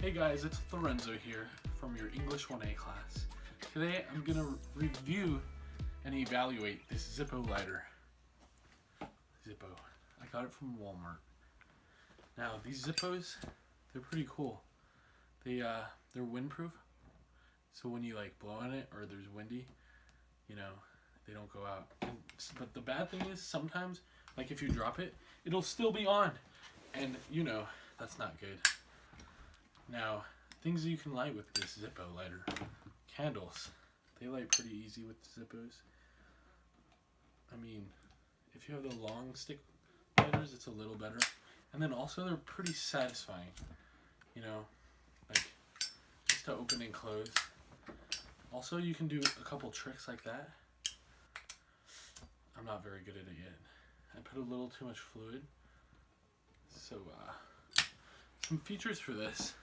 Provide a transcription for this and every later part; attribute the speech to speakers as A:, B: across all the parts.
A: Hey guys, it's Lorenzo here from your English 1A class. Today I'm going to review and evaluate this Zippo lighter. Zippo. I got it from Walmart. Now these Zippos, they're pretty cool. They're windproof, so when you like blow on it or there's windy, you know, they don't go out. But the bad thing is sometimes, like if you drop it, it'll still be on, and you know, that's not good. Now, things that you can light with this Zippo lighter. Candles. They light pretty easy with Zippos. I mean, if you have the long stick lighters, it's a little better. And then also they're pretty satisfying. You know, like just to open and close. Also, you can do a couple tricks like that. I'm not very good at it yet. I put a little too much fluid. So, some features for this.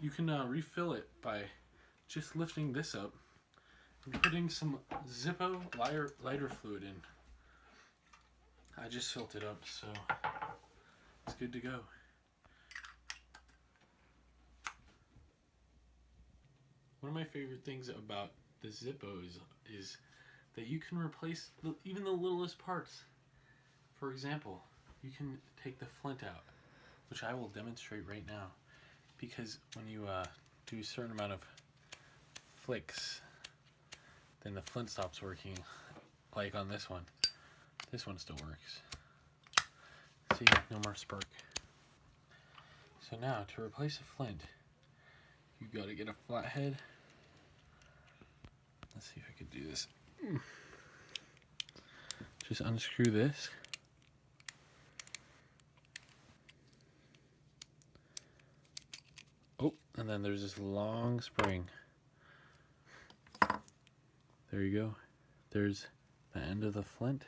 A: You can refill it by just lifting this up and putting some Zippo lighter fluid in. I just filled it up, so it's good to go. One of my favorite things about the Zippos is that you can replace even the littlest parts. For example, you can take the flint out, which I will demonstrate right now. Because when you do a certain amount of flicks, then the flint stops working. Like on this one. This one still works. See, no more spark. So now, to replace a flint, you gotta get a flathead. Let's see if I could do this. Just unscrew this. Oh, and then there's this long spring. There you go. There's the end of the flint.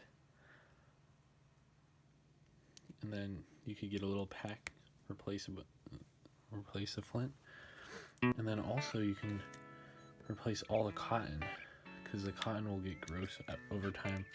A: And then you could get a little pack, replace the flint. And then also you can replace all the cotton, because the cotton will get gross over time.